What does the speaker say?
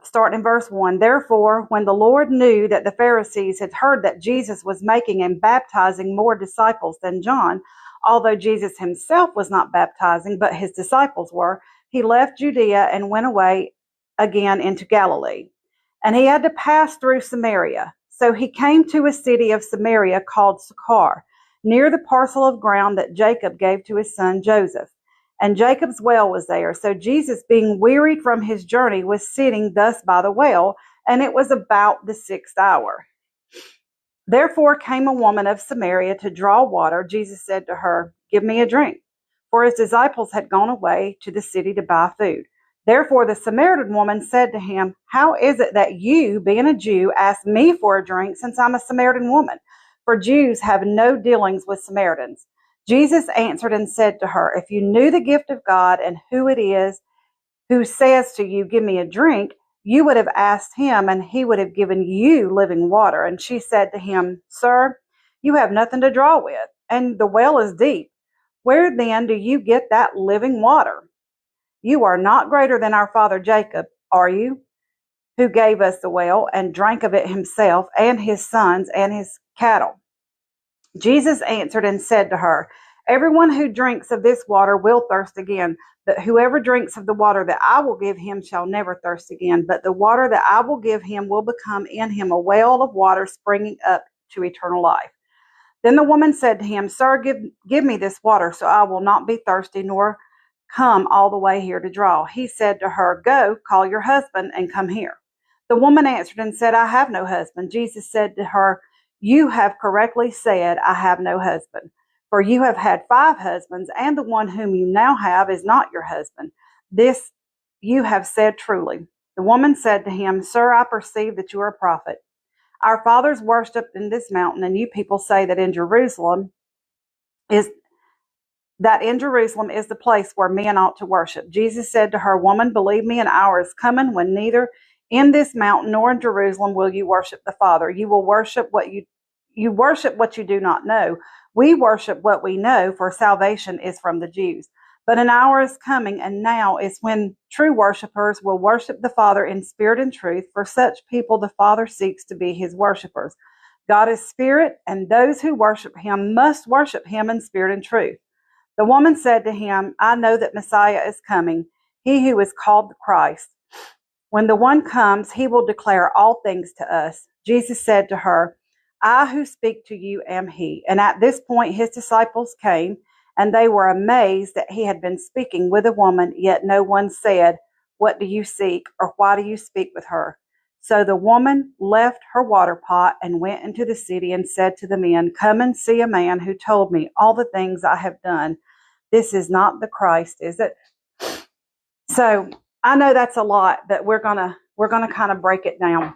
starting in verse 1. Therefore, when the Lord knew that the Pharisees had heard that Jesus was making and baptizing more disciples than John, although Jesus himself was not baptizing, but his disciples were, he left Judea and went away again into Galilee. And he had to pass through Samaria. So he came to a city of Samaria called Sychar, near the parcel of ground that Jacob gave to his son Joseph. And Jacob's well was there. So Jesus, being wearied from his journey, was sitting thus by the well, and it was about the 6th hour. Therefore came a woman of Samaria to draw water. Jesus said to her, "Give me a drink." For his disciples had gone away to the city to buy food. Therefore the Samaritan woman said to him, "How is it that you, being a Jew, ask me for a drink, since I'm a Samaritan woman? For Jews have no dealings with Samaritans." Jesus answered and said to her, "If you knew the gift of God and who it is who says to you, 'Give me a drink,' you would have asked him, and he would have given you living water." And she said to him, "Sir, you have nothing to draw with, and the well is deep. Where then do you get that living water? You are not greater than our father Jacob, are you, who gave us the well and drank of it himself and his sons and his cattle?" Jesus answered and said to her, "Everyone who drinks of this water will thirst again, but whoever drinks of the water that I will give him shall never thirst again. But the water that I will give him will become in him a well of water springing up to eternal life." Then the woman said to him, "Sir, give me this water, so I will not be thirsty, nor come all the way here to draw." He said to her, "Go, call your husband and come here." The woman answered and said, "I have no husband." Jesus said to her, "You have correctly said, 'I have no husband.' For you have had 5 husbands, and the one whom you now have is not your husband. This you have said truly." The woman said to him, "Sir, I perceive that you are a prophet. Our fathers worshipped in this mountain, and you people say that in Jerusalem is the place where men ought to worship." Jesus said to her, "Woman, believe me, an hour is coming when neither in this mountain nor in Jerusalem will you worship the Father. You will worship what you do not know. We worship what we know, for salvation is from the Jews. But an hour is coming, and now is when true worshipers will worship the Father in spirit and truth, for such people the Father seeks to be his worshipers. God is spirit, and those who worship him must worship him in spirit and truth." The woman said to him, "I know that Messiah is coming, he who is called the Christ. When the one comes, he will declare all things to us." Jesus said to her, "I who speak to you am he." And at this point his disciples came, and they were amazed that he had been speaking with a woman, yet no one said, "What do you seek?" or "Why do you speak with her?" So the woman left her water pot and went into the city and said to the men, "Come and see a man who told me all the things I have done. This is not the Christ, is it?" So I know that's a lot, but we're gonna kind of break it down.